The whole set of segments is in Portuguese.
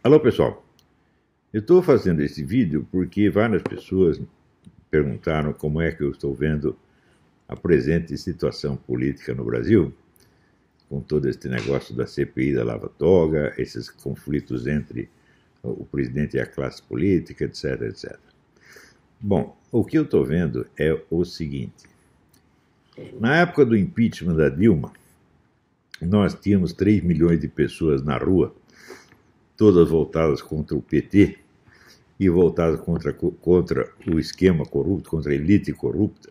Alô, pessoal. Eu estou fazendo esse vídeo porque várias pessoas perguntaram como é que eu estou vendo a presente situação política no Brasil, com todo este negócio da CPI da Lava Toga, esses conflitos entre o presidente e a classe política, etc, etc. Bom, o que eu estou vendo é o seguinte. Na época do impeachment da Dilma, nós tínhamos 3 milhões de pessoas na rua, todas voltadas contra o PT e voltadas contra o esquema corrupto, contra a elite corrupta.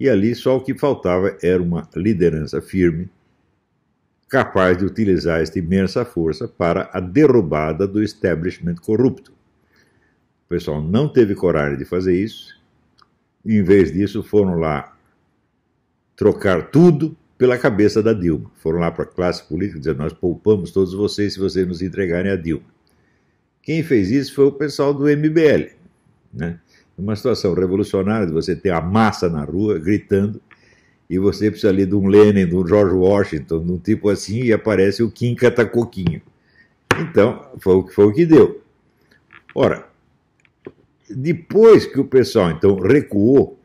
E ali só o que faltava era uma liderança firme, capaz de utilizar esta imensa força para a derrubada do establishment corrupto. O pessoal não teve coragem de fazer isso, e em vez disso foram lá trocar tudo pela cabeça da Dilma. Foram lá para a classe política dizer: nós poupamos todos vocês se vocês nos entregarem a Dilma. Quem fez isso foi o pessoal do MBL, né? Uma situação revolucionária de você ter a massa na rua gritando, e você precisa ali de um Lenin, de um George Washington, de um tipo assim, e aparece o Kim Catacoquinho. Então, foi o que deu. Ora, depois que o pessoal então recuou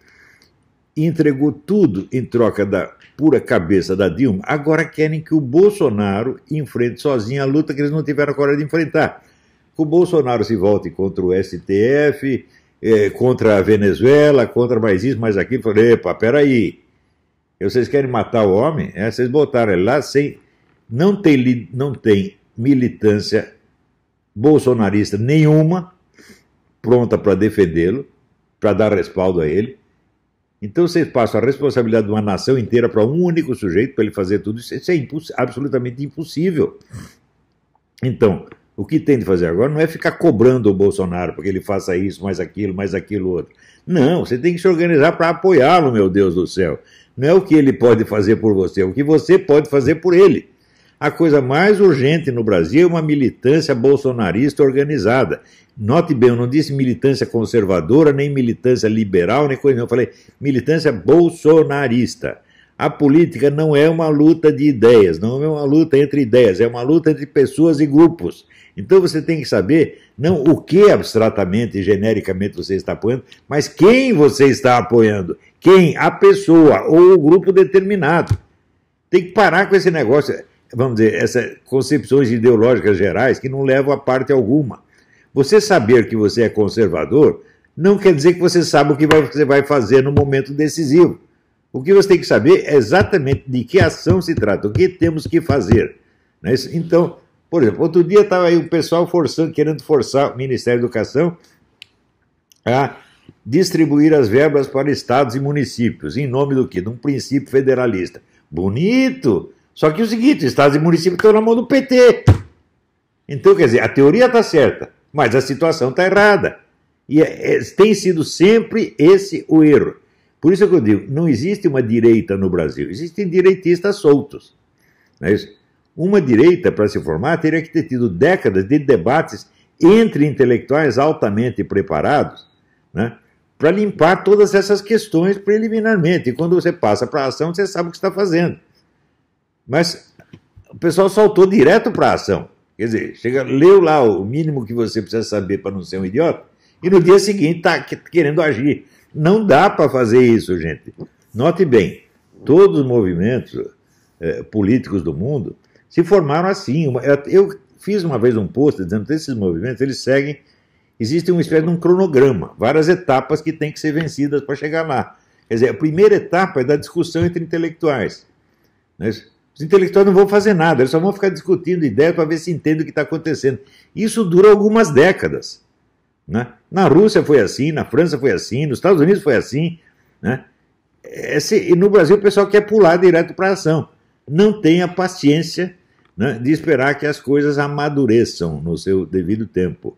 e entregou tudo em troca da pura cabeça da Dilma, agora querem que o Bolsonaro enfrente sozinho a luta que eles não tiveram coragem de enfrentar. Que o Bolsonaro se volte contra o STF, contra a Venezuela, contra mais isso, mais aquilo. Falei: epa, peraí, vocês querem matar o homem? Vocês botaram ele lá sem... Não tem militância bolsonarista nenhuma pronta para defendê-lo, para dar respaldo a ele. Então vocês passam a responsabilidade de uma nação inteira para um único sujeito, para ele fazer tudo isso. Isso é absolutamente impossível. Então, o que tem de fazer agora não é ficar cobrando o Bolsonaro porque ele faça isso, mais aquilo outro. Não, você tem que se organizar para apoiá-lo, meu Deus do céu. Não é o que ele pode fazer por você, é o que você pode fazer por ele. A coisa mais urgente no Brasil é uma militância bolsonarista organizada. Note bem, eu não disse militância conservadora, nem militância liberal, nem coisa nenhuma. Eu falei militância bolsonarista. A política não é uma luta de ideias, não é uma luta entre ideias, é uma luta entre pessoas e grupos. Então você tem que saber, não o que abstratamente e genericamente você está apoiando, mas quem você está apoiando. Quem? A pessoa ou o grupo determinado. Tem que parar com esse negócio, vamos dizer, essas concepções ideológicas gerais que não levam a parte alguma. Você saber que você é conservador não quer dizer que você sabe o que você vai fazer no momento decisivo. O que você tem que saber é exatamente de que ação se trata, o que temos que fazer. Então, por exemplo, outro dia estava aí o pessoal querendo forçar o Ministério da Educação a distribuir as verbas para estados e municípios, em nome do quê? De um princípio federalista. Bonito! Só que é o seguinte, estados e municípios estão na mão do PT. Então, quer dizer, a teoria está certa, mas a situação está errada. E tem sido sempre esse o erro. Por isso que eu digo, não existe uma direita no Brasil, existem direitistas soltos. Não é isso? Uma direita, para se formar, teria que ter tido décadas de debates entre intelectuais altamente preparados, né, para limpar todas essas questões preliminarmente. E quando você passa para a ação, você sabe o que está fazendo. Mas o pessoal saltou direto para a ação. Quer dizer, leu lá o mínimo que você precisa saber para não ser um idiota, e no dia seguinte está querendo agir. Não dá para fazer isso, gente. Note bem, todos os movimentos políticos do mundo se formaram assim. Eu fiz uma vez um post dizendo que esses movimentos, eles seguem, existe uma espécie de um cronograma, várias etapas que têm que ser vencidas para chegar lá. Quer dizer, a primeira etapa é da discussão entre intelectuais. Os intelectuais não vão fazer nada, eles só vão ficar discutindo ideias para ver se entendem o que está acontecendo. Isso dura algumas décadas. Né? Na Rússia foi assim, na França foi assim, nos Estados Unidos foi assim. Né? E no Brasil o pessoal quer pular direto para a ação. Não tem a paciência, né, de esperar que as coisas amadureçam no seu devido tempo.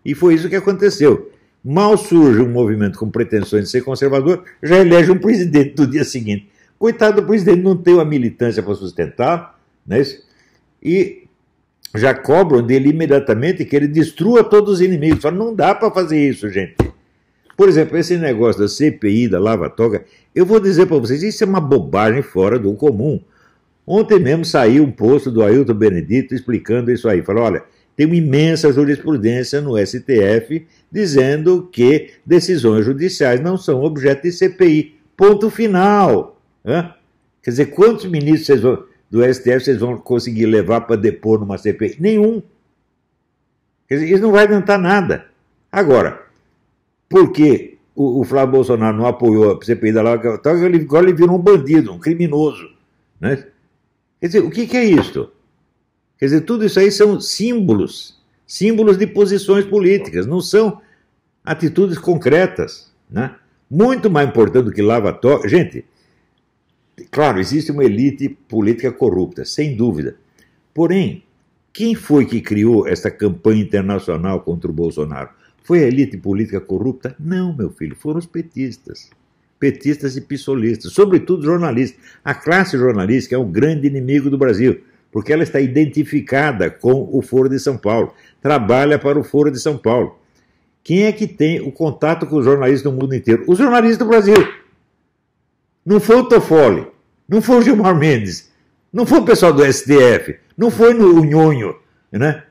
E foi isso que aconteceu. Mal surge um movimento com pretensões de ser conservador, já elege um presidente do dia seguinte. Coitado do presidente, não tem uma militância para sustentar, né? E já cobram dele imediatamente que ele destrua todos os inimigos. Só não dá para fazer isso, gente. Por exemplo, esse negócio da CPI, da Lava Toga, eu vou dizer para vocês, isso é uma bobagem fora do comum. Ontem mesmo saiu um post do Ailton Benedito explicando isso aí. Falou: olha, tem uma imensa jurisprudência no STF dizendo que decisões judiciais não são objeto de CPI. Ponto final. Né? Quer dizer, quantos ministros do STF vocês vão conseguir levar para depor numa CPI? Nenhum. Quer dizer, isso não vai adiantar nada. Agora, por que o Flávio Bolsonaro não apoiou a CPI da Lava Jato? Agora ele virou um bandido, um criminoso. Né? Quer dizer, o que é isto? Quer dizer, tudo isso aí são símbolos de posições políticas, não são atitudes concretas. Né? Muito mais importante do que lavatório. Gente, claro, existe uma elite política corrupta, sem dúvida. Porém, quem foi que criou essa campanha internacional contra o Bolsonaro? Foi a elite política corrupta? Não, meu filho, foram os petistas. Petistas e pissolistas, sobretudo jornalistas. A classe jornalística é um grande inimigo do Brasil, porque ela está identificada com o Foro de São Paulo, trabalha para o Foro de São Paulo. Quem é que tem o contato com os jornalistas do mundo inteiro? Os jornalistas do Brasil. Não foi o Toffoli, não foi o Gilmar Mendes, não foi o pessoal do STF, não foi o Nhonho, né?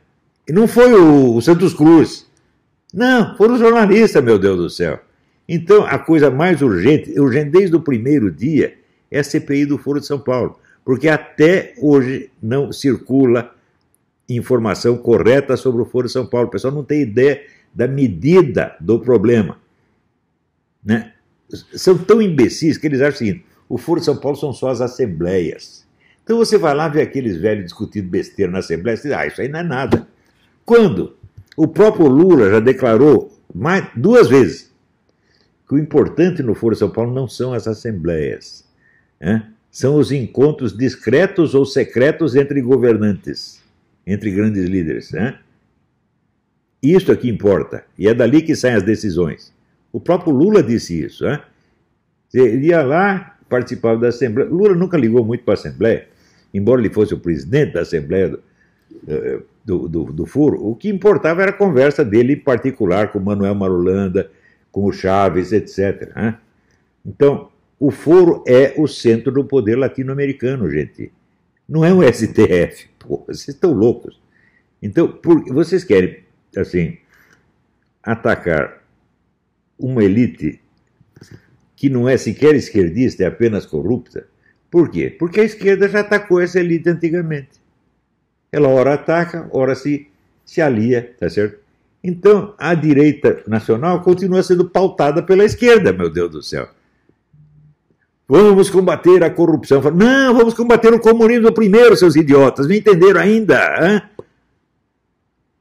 Não foi o Santos Cruz. Não, foram os jornalistas, meu Deus do céu. Então, a coisa mais urgente desde o primeiro dia, é a CPI do Foro de São Paulo. Porque até hoje não circula informação correta sobre o Foro de São Paulo. O pessoal não tem ideia da medida do problema. Né? São tão imbecis que eles acham o seguinte: o Foro de São Paulo são só as assembleias. Então você vai lá ver aqueles velhos discutindo besteira na Assembleia e diz, isso aí não é nada. Quando o próprio Lula já declarou duas vezes que o importante no Foro de São Paulo não são as assembleias, né? São os encontros discretos ou secretos entre governantes, entre grandes líderes. Né? Isso é que importa, e é dali que saem as decisões. O próprio Lula disse isso. Né? Ele ia lá, participava da Assembleia. Lula nunca ligou muito para a Assembleia, embora ele fosse o presidente da Assembleia do Foro. O que importava era a conversa dele em particular com o Manuel Marulanda, com o Chaves, etc. Né? Então, o Foro é o centro do poder latino-americano, gente. Não é um STF. Pô, vocês estão loucos. Então, vocês querem, assim, atacar uma elite que não é sequer esquerdista, é apenas corrupta. Por quê? Porque a esquerda já atacou essa elite antigamente. Ela ora ataca, ora se alia, tá certo? Então, a direita nacional continua sendo pautada pela esquerda, meu Deus do céu. Vamos combater a corrupção. Não, vamos combater o comunismo primeiro, seus idiotas. Não entenderam ainda? Hein?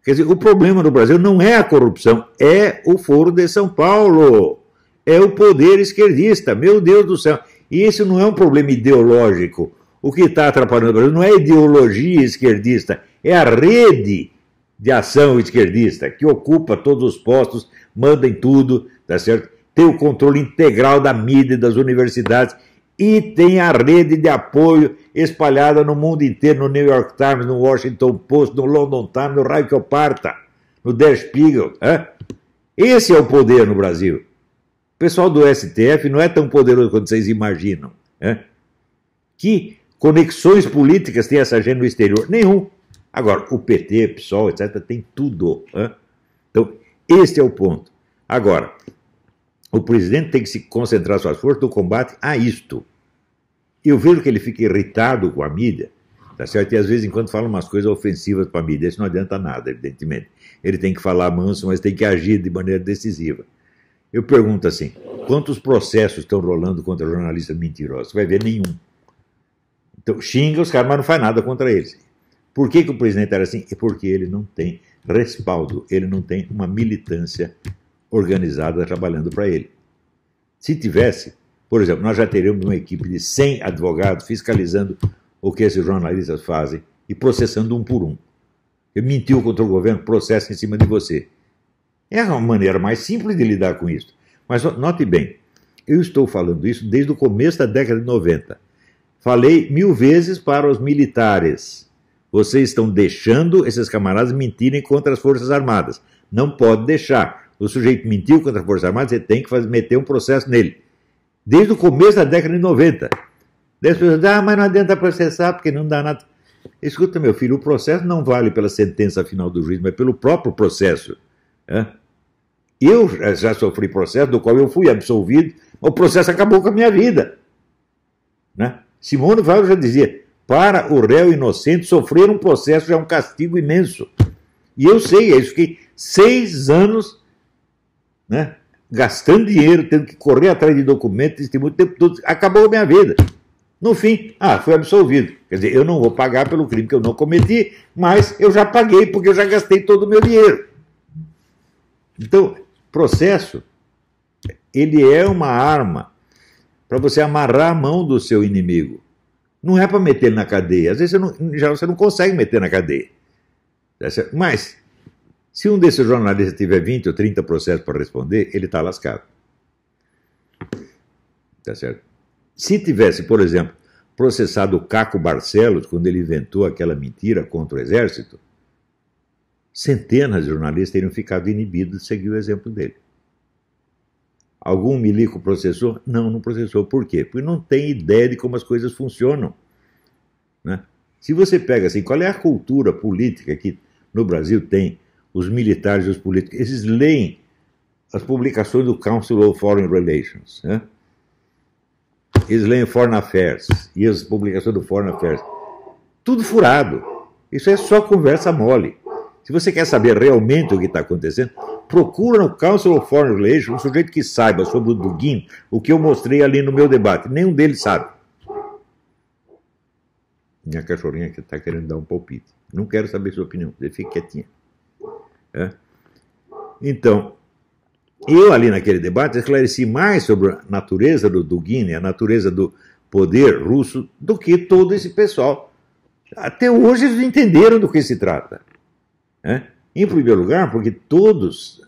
Quer dizer, o problema no Brasil não é a corrupção, é o Foro de São Paulo. É o poder esquerdista. Meu Deus do céu. E isso não é um problema ideológico. O que está atrapalhando o Brasil não é a ideologia esquerdista, é a rede de ação esquerdista, que ocupa todos os postos, manda em tudo, tá certo? Tem o controle integral da mídia e das universidades e tem a rede de apoio espalhada no mundo inteiro, no New York Times, no Washington Post, no London Times, no raio que eu parta, no Der Spiegel. Hein? Esse é o poder no Brasil. O pessoal do STF não é tão poderoso quanto vocês imaginam. Hein? Que conexões políticas tem essa gente no exterior? Nenhum. Agora, o PT, PSOL, etc., tem tudo. Hein? Então, esse é o ponto. Agora, o presidente tem que se concentrar suas forças no combate a isto. Eu vejo que ele fica irritado com a mídia, tá certo? E às vezes, enquanto fala umas coisas ofensivas para a mídia, isso não adianta nada, evidentemente. Ele tem que falar manso, mas tem que agir de maneira decisiva. Eu pergunto assim, quantos processos estão rolando contra jornalistas mentirosos? Você vai ver nenhum. Então, xinga os caras, mas não faz nada contra eles. Por que o presidente era assim? É porque ele não tem respaldo, ele não tem uma militância organizada trabalhando para ele. Se tivesse, por exemplo, nós já teríamos uma equipe de 100 advogados fiscalizando o que esses jornalistas fazem e processando um por um. Ele mentiu contra o governo, processo em cima de você. É a maneira mais simples de lidar com isso. Mas note bem, eu estou falando isso desde o começo da década de 90. Falei 1000 vezes para os militares. Vocês estão deixando esses camaradas mentirem contra as Forças Armadas. Não pode deixar. O sujeito mentiu contra as Forças Armadas, você tem que meter um processo nele. Desde o começo da década de 90. Daí as pessoas dizem, mas não adianta processar porque não dá nada. Escuta, meu filho, o processo não vale pela sentença final do juiz, mas pelo próprio processo. Eu já sofri processo do qual eu fui absolvido, o processo acabou com a minha vida. Simone Weil já dizia, para o réu inocente, sofrer um processo já é um castigo imenso. E eu sei, eu fiquei 6 anos gastando dinheiro, tendo que correr atrás de documentos, testemunho, o tempo todo, acabou a minha vida. No fim, fui absolvido. Quer dizer, eu não vou pagar pelo crime que eu não cometi, mas eu já paguei porque eu já gastei todo o meu dinheiro. Então, processo, ele é uma arma para você amarrar a mão do seu inimigo. Não é para meter ele na cadeia. Às vezes você não consegue meter na cadeia. Mas, se um desses jornalistas tiver 20 ou 30 processos para responder, ele está lascado. Tá certo? Se tivesse, por exemplo, processado o Caco Barcelos, quando ele inventou aquela mentira contra o Exército, centenas de jornalistas teriam ficado inibidos de seguir o exemplo dele. Algum milico processou? Não, não processou. Por quê? Porque não tem ideia de como as coisas funcionam. Se você pega assim, qual é a cultura política que no Brasil tem os militares e os políticos? Eles leem as publicações do Council of Foreign Relations, Eles leem Foreign Affairs e as publicações do Foreign Affairs. Tudo furado. Isso é só conversa mole. Se você quer saber realmente o que está acontecendo, procura no Council of Foreign Relations um sujeito que saiba sobre o Dugin o que eu mostrei ali no meu debate. Nenhum deles sabe. Minha cachorrinha que está querendo dar um palpite. Não quero saber sua opinião. Você fique quietinha. Então, eu ali naquele debate esclareci mais sobre a natureza do Dugin, a natureza do poder russo, do que todo esse pessoal. Até hoje eles não entenderam do que se trata. Em primeiro lugar, porque todos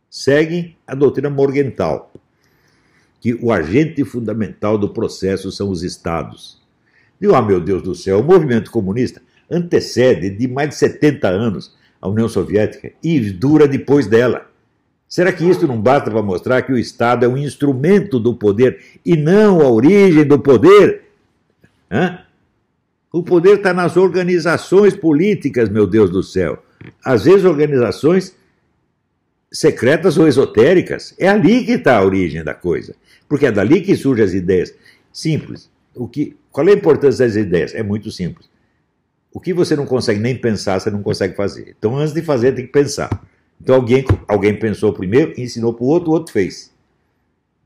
seguem a doutrina Morgenthau, que o agente fundamental do processo são os estados. E, meu Deus do céu, o movimento comunista antecede de mais de 70 anos a União Soviética e dura depois dela. Será que isso não basta para mostrar que o Estado é um instrumento do poder e não a origem do poder? O poder está nas organizações políticas, meu Deus do céu. Às vezes organizações secretas ou esotéricas. É ali que está a origem da coisa. Porque é dali que surgem as ideias. Simples. Qual é a importância das ideias? É muito simples. O que você não consegue nem pensar, você não consegue fazer. Então, antes de fazer, tem que pensar. Então, alguém pensou primeiro, ensinou para o outro fez.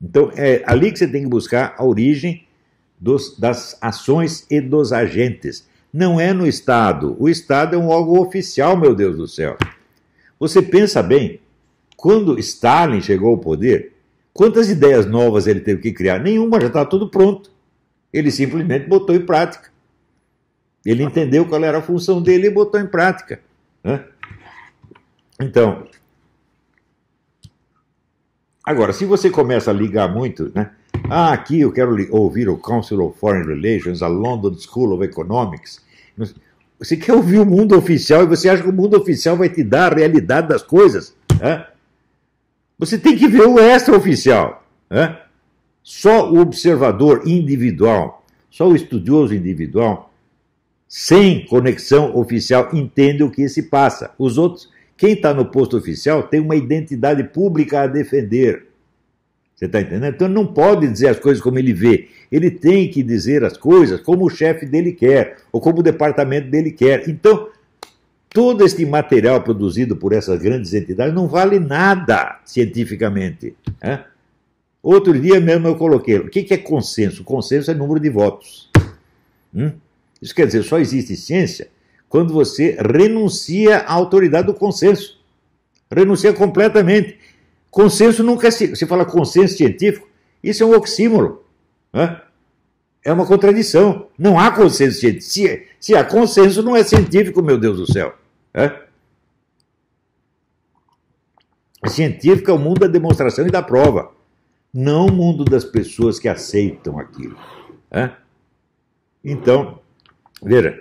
Então, é ali que você tem que buscar a origem das ações e dos agentes. Não é no Estado. O Estado é um órgão oficial, meu Deus do céu. Você pensa bem, quando Stalin chegou ao poder, quantas ideias novas ele teve que criar? Nenhuma, já está tudo pronto. Ele simplesmente botou em prática. Ele entendeu qual era a função dele e botou em prática. Então, agora, se você começa a ligar muito, aqui eu quero ouvir o Council of Foreign Relations, a London School of Economics. Você quer ouvir o mundo oficial e você acha que o mundo oficial vai te dar a realidade das coisas? Você tem que ver o extraoficial. Só o observador individual, só o estudioso individual, sem conexão oficial, entende o que se passa. Os outros, quem está no posto oficial, tem uma identidade pública a defender. Você está entendendo? Então não pode dizer as coisas como ele vê. Ele tem que dizer as coisas como o chefe dele quer, ou como o departamento dele quer. Então, todo este material produzido por essas grandes entidades não vale nada cientificamente. Outro dia mesmo eu coloquei, o que é consenso? Consenso é número de votos. Isso quer dizer, só existe ciência quando você renuncia à autoridade do consenso. Renuncia completamente. Consenso nunca é... Você fala consenso científico, isso é um oxímoron. É uma contradição. Não há consenso científico. Se há consenso, não é científico, meu Deus do céu. Científico é o mundo da demonstração e da prova, não o mundo das pessoas que aceitam aquilo. Então, veja,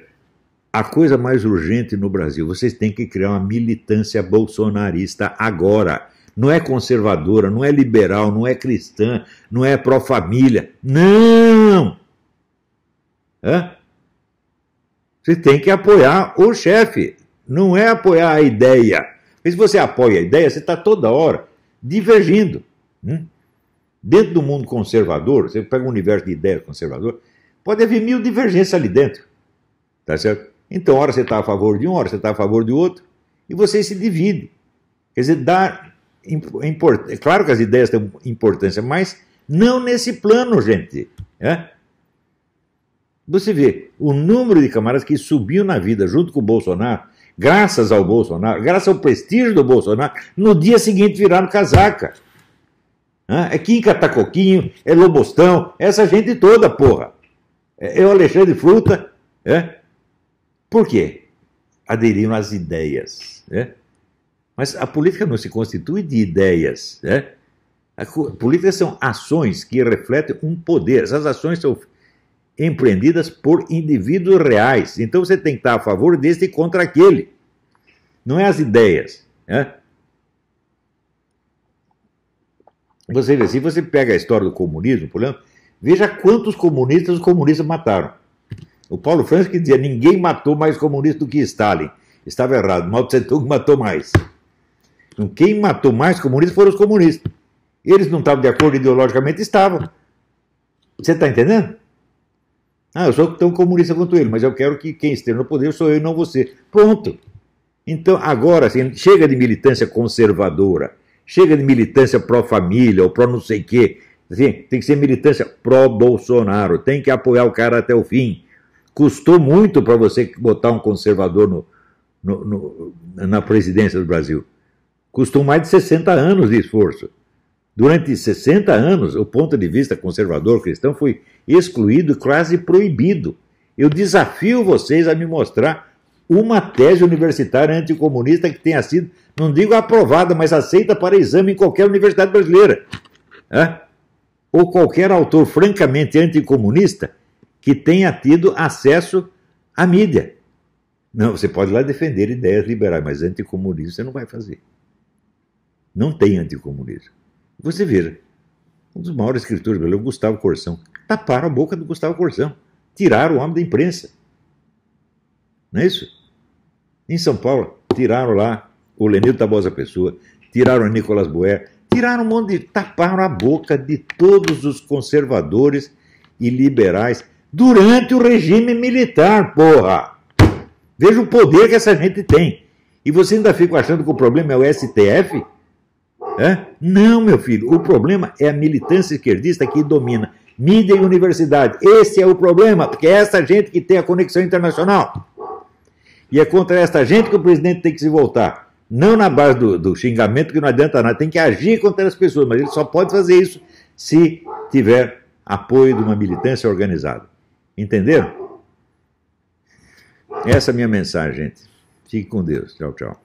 a coisa mais urgente no Brasil, vocês têm que criar uma militância bolsonarista agora. Não é conservadora, não é liberal, não é cristã, não é pró-família. Não! Você tem que apoiar o chefe, não é apoiar a ideia. Porque se você apoia a ideia, você está toda hora divergindo. Dentro do mundo conservador, você pega um universo de ideias conservador, pode haver 1000 divergências ali dentro. Tá certo? Então, hora você está a favor de um, hora você está a favor de outro, e você se divide. Quer dizer, é claro que as ideias têm importância, mas não nesse plano, gente. Você vê o número de camaradas que subiu na vida junto com o Bolsonaro, graças ao Bolsonaro, graças ao prestígio do Bolsonaro, no dia seguinte viraram casaca. É Kim Catacoquinho, é Lobostão, essa gente toda, porra. É o Alexandre Fruta. Por quê? Aderiram às ideias. Mas a política não se constitui de ideias. A política são ações que refletem um poder. Essas ações são empreendidas por indivíduos reais. Então você tem que estar a favor deste e contra aquele. Não é as ideias. Você vê, se você pega a história do comunismo, por exemplo, veja quantos comunistas os comunistas mataram. O Paulo Francis que dizia, ninguém matou mais comunista do que Stalin. Estava errado, Mao Tse Tung matou mais. Então, quem matou mais comunistas foram os comunistas. Eles não estavam de acordo ideologicamente, estavam. Você está entendendo? Eu sou tão comunista quanto ele, mas eu quero que quem esteja no poder sou eu e não você. Pronto. Então, agora, assim, chega de militância conservadora, chega de militância pró-família ou pró não sei o quê. Assim, tem que ser militância pró-Bolsonaro, tem que apoiar o cara até o fim. Custou muito para você botar um conservador na presidência do Brasil. Custou mais de 60 anos de esforço. Durante 60 anos, o ponto de vista conservador cristão foi excluído e quase proibido. Eu desafio vocês a me mostrar uma tese universitária anticomunista que tenha sido, não digo aprovada, mas aceita para exame em qualquer universidade brasileira. Ou qualquer autor francamente anticomunista que tenha tido acesso à mídia. Não, você pode lá defender ideias liberais, mas anticomunismo você não vai fazer. Não tem anticomunismo. Você veja, um dos maiores escritores brasileiros, Gustavo Corsão, taparam a boca do Gustavo Corsão, tiraram o homem da imprensa. Não é isso? Em São Paulo, tiraram lá o Lenildo Tabosa Pessoa, tiraram o Nicolas Boer, tiraram um monte de... taparam a boca de todos os conservadores e liberais durante o regime militar, porra! Veja o poder que essa gente tem. E você ainda fica achando que o problema é o STF? Não, meu filho, o problema é a militância esquerdista que domina mídia e universidade. Esse é o problema, porque é essa gente que tem a conexão internacional. E é contra esta gente que o presidente tem que se voltar. Não na base do xingamento, que não adianta nada. Tem que agir contra as pessoas, mas ele só pode fazer isso se tiver apoio de uma militância organizada. Entenderam? Essa é a minha mensagem, gente. Fique com Deus. Tchau, tchau.